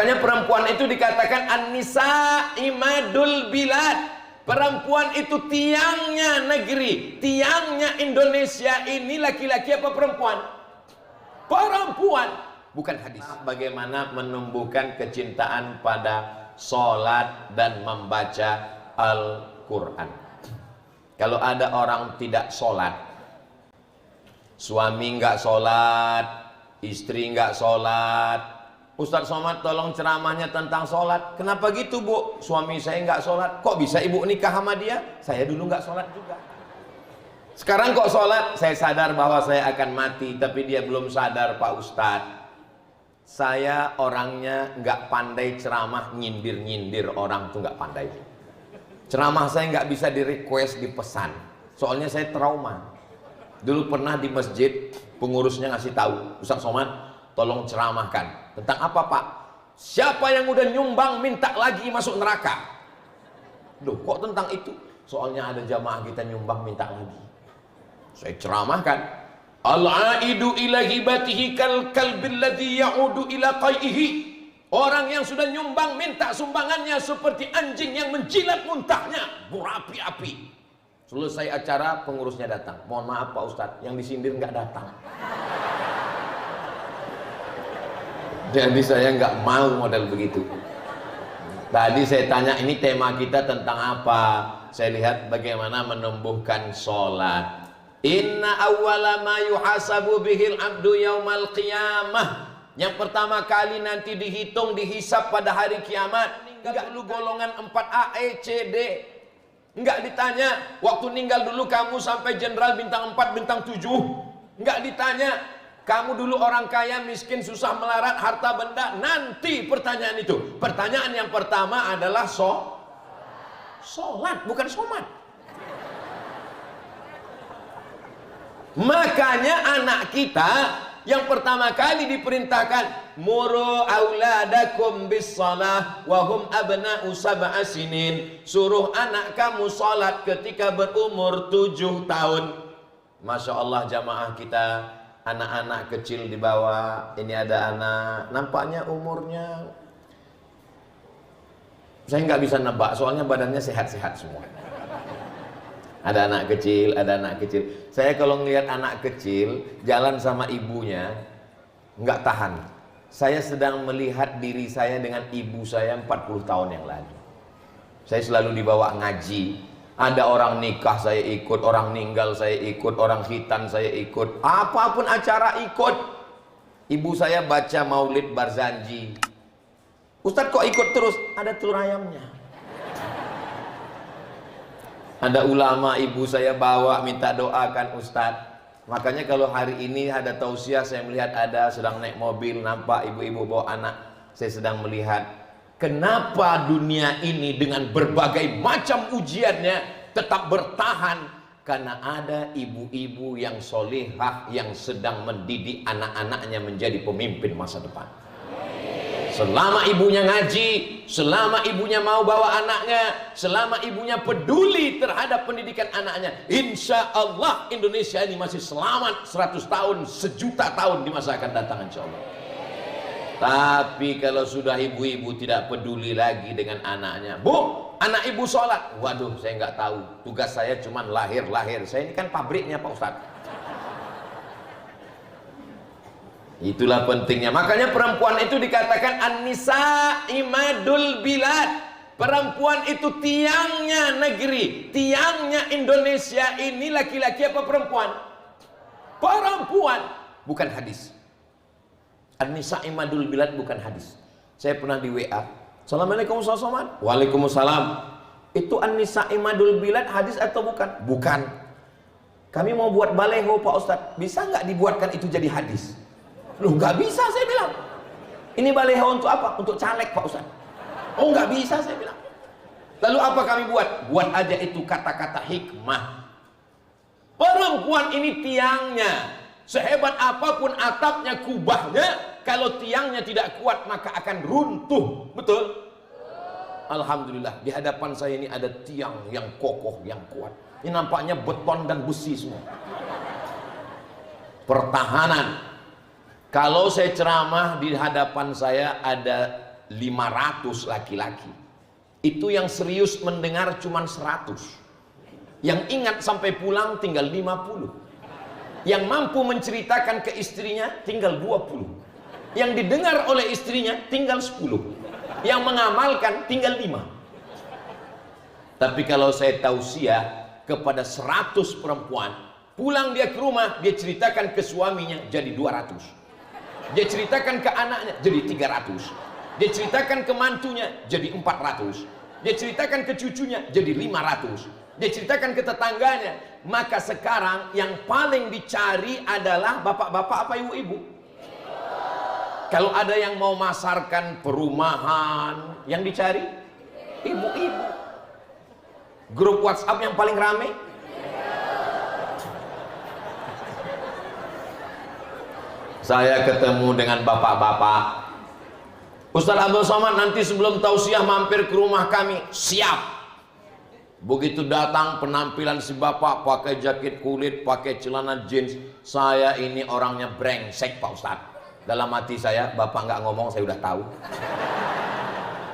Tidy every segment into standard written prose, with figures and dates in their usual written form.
Makanya perempuan itu dikatakan an-nisa imadul bilad. Perempuan itu tiangnya negeri, tiangnya Indonesia. Ini laki-laki apa perempuan? Perempuan, bukan hadis. Bagaimana menumbuhkan kecintaan pada sholat dan membaca Al-Quran. Kalau ada orang tidak sholat, suami nggak sholat, istri nggak sholat, Ustadz Somad tolong ceramahnya tentang sholat. Kenapa gitu bu? Suami saya nggak sholat. Kok bisa ibu nikah sama dia? Saya dulu nggak sholat juga. Sekarang kok sholat? Saya sadar bahwa saya akan mati, tapi dia belum sadar Pak Ustadz. Saya orangnya nggak pandai ceramah, nyindir-nyindir orang tuh nggak pandai. Ceramah saya nggak bisa di request, dipesan. Soalnya saya trauma. Dulu pernah di masjid, pengurusnya ngasih tahu, Ustadz Somad tolong ceramahkan. Tentang apa Pak? Siapa yang udah nyumbang minta lagi masuk neraka? Duh, kok tentang itu? Soalnya ada jamaah kita nyumbang minta lagi. Saya ceramahkan, al-aidu ila hibatihi kal kalbil ladzi ya'udu ila qaihi. Orang yang sudah nyumbang minta sumbangannya seperti anjing yang menjilat muntahnya, berapi-api. Selesai acara, pengurusnya datang. Mohon maaf Pak Ustadz, yang disindir nggak datang. Jadi saya nggak mau model begitu. Tadi saya tanya ini tema kita tentang apa? Saya lihat bagaimana menumbuhkan sholat. Inna awwala ma yuhasabu bihil abdu yaumal qiyamah. Yang pertama kali nanti dihitung, dihisap pada hari kiamat. Enggak dulu golongan 4A, E, C, D. Enggak ditanya, waktu meninggal dulu kamu sampai jenderal bintang 4, bintang 7. Enggak ditanya, kamu dulu orang kaya, miskin, susah melarat, harta benda. Nanti pertanyaan itu. Pertanyaan yang pertama adalah sholat, bukan somat. Makanya anak kita yang pertama kali diperintahkan, muru auladakum bis shalah wa hum abna'u sab'a sinin. Suruh anak kamu sholat ketika berumur 7 tahun. Masya Allah jamaah kita, anak-anak kecil di bawah. Ini ada anak, nampaknya umurnya, saya nggak bisa nebak, soalnya badannya sehat-sehat semua. Ada anak kecil, ada anak kecil. Saya kalau ngelihat anak kecil jalan sama ibunya, nggak tahan. Saya sedang melihat diri saya dengan ibu saya 40 tahun yang lalu. Saya selalu dibawa ngaji. Ada orang nikah saya ikut, orang meninggal saya ikut, orang khitan saya ikut, apapun acara ikut. Ibu saya baca Maulid Barzanji. Ustadz kok ikut terus? Ada telur ayamnya. Ada ulama ibu saya bawa minta doakan Ustadz. Makanya kalau hari ini ada tausiah, saya melihat ada sedang naik mobil, nampak ibu-ibu bawa anak. Saya sedang melihat, kenapa dunia ini dengan berbagai macam ujiannya tetap bertahan? Karena ada ibu-ibu yang solehah yang sedang mendidik anak-anaknya menjadi pemimpin masa depan. Selama ibunya ngaji, selama ibunya mau bawa anaknya, selama ibunya peduli terhadap pendidikan anaknya, insya Allah Indonesia ini masih selamat 100 tahun, 1.000.000 tahun di masa akan datang insya Allah. Tapi kalau sudah ibu-ibu tidak peduli lagi dengan anaknya, bu, anak ibu sholat, waduh saya nggak tahu, tugas saya cuma lahir-lahir, saya ini kan pabriknya Pak Ustadz. Itulah pentingnya. Makanya perempuan itu dikatakan an-nisa imadul bilad. Perempuan itu tiangnya negeri, tiangnya Indonesia. Ini laki-laki apa perempuan? Perempuan, bukan hadis. An-nisa imadul bilad bukan hadis. Saya pernah di WA, Assalamualaikum Ustaz Somad. Waalaikumsalam. Itu an-nisa imadul bilad hadis atau bukan? Bukan. Kami mau buat baleho Pak Ustadz, bisa nggak dibuatkan itu jadi hadis? Loh nggak bisa saya bilang. Ini baleho untuk apa? Untuk caleg Pak Ustadz. Oh nggak bisa saya bilang. Lalu apa kami buat? Buat aja itu kata-kata hikmah. Perempuan ini tiangnya. Sehebat apapun atapnya, kubahnya, kalau tiangnya tidak kuat maka akan runtuh. Betul? Alhamdulillah di hadapan saya ini ada tiang yang kokoh, yang kuat. Ini nampaknya beton dan besi semua. Pertahanan. Kalau saya ceramah di hadapan saya ada 500 laki-laki. Itu yang serius mendengar cuma 100. Yang ingat sampai pulang tinggal 50. Yang mampu menceritakan ke istrinya tinggal 20. Yang didengar oleh istrinya tinggal 10. Yang mengamalkan tinggal 5. Tapi kalau saya tausiah kepada 100 perempuan, pulang dia ke rumah, dia ceritakan ke suaminya jadi 200. Dia ceritakan ke anaknya jadi 300. Dia ceritakan ke mantunya jadi 400. Dia ceritakan ke cucunya jadi 500. Dia ceritakan ke tetangganya. Maka sekarang yang paling dicari adalah bapak-bapak apa ibu-ibu. Kalau ada yang mau masarkan perumahan, yang dicari ibu-ibu. Grup WhatsApp yang paling rame, saya ketemu dengan bapak-bapak. Ustaz Abdul Somad nanti sebelum tausiah mampir ke rumah kami. Siap. Begitu datang penampilan si bapak pakai jaket kulit, pakai celana jeans. Saya ini orangnya brengsek Pak Ustaz. Dalam hati saya, bapak nggak ngomong saya udah tahu.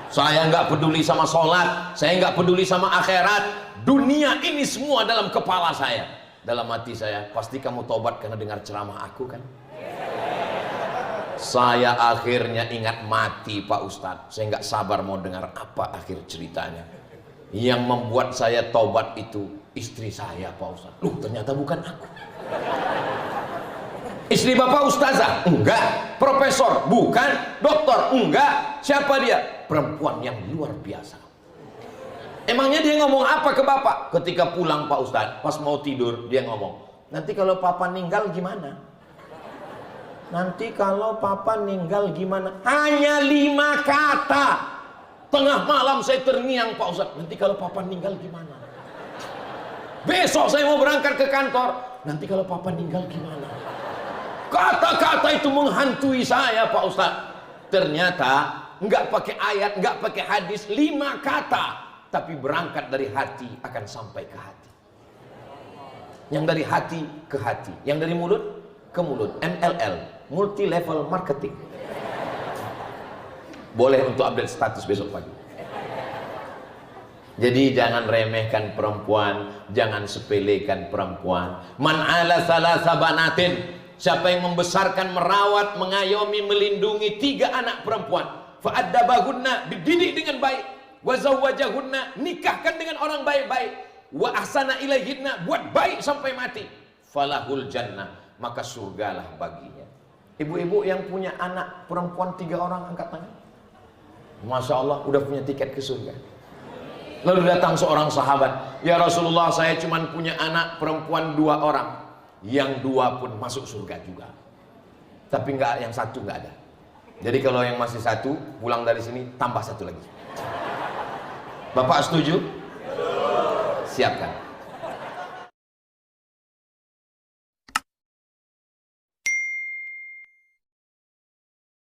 Saya nggak peduli sama sholat, saya nggak peduli sama akhirat. Dunia ini semua dalam kepala saya. Dalam hati saya, pasti kamu tobat karena dengar ceramah aku kan? Saya akhirnya ingat mati Pak Ustadz. Saya nggak sabar mau dengar apa akhir ceritanya. Yang membuat saya tobat itu istri saya Pak Ustadz. Loh ternyata bukan aku. Istri bapak ustazah? Enggak. Profesor? Bukan. Doktor? Enggak. Siapa dia? Perempuan yang luar biasa. Emangnya dia ngomong apa ke bapak? Ketika pulang Pak Ustadz, pas mau tidur dia ngomong, nanti kalau papa meninggal gimana? Nanti kalau papa meninggal gimana? Hanya 5 kata. Tengah malam saya terngiang Pak Ustadz, nanti kalau papa meninggal gimana? Besok saya mau berangkat ke kantor, nanti kalau papa meninggal gimana? Kata-kata itu menghantui saya Pak Ustadz. Ternyata nggak pakai ayat, nggak pakai hadis, 5 kata, tapi berangkat dari hati akan sampai ke hati. Yang dari hati ke hati, yang dari mulut ke mulut. MLL, multi level marketing. Boleh untuk update status besok pagi. Jadi jangan remehkan perempuan, jangan sepelekan perempuan. Man ala salasa banatin, siapa yang membesarkan, merawat, mengayomi, melindungi 3 anak perempuan, fa'addabahunna, dididik dengan baik, wa zawwajahunna, nikahkan dengan orang baik-baik, wa ahsana ilaihinna, buat baik sampai mati, falahul jannah, maka surgalah baginya. Ibu-ibu yang punya anak perempuan 3 orang angkat tangan. Masya Allah udah punya tiket ke surga. Lalu datang seorang sahabat, ya Rasulullah saya cuma punya anak perempuan 2 orang. Yang 2 pun masuk surga juga, tapi yang 1 nggak ada. Jadi kalau yang masih 1 pulang dari sini tambah 1 lagi. Bapak setuju? Siapkan.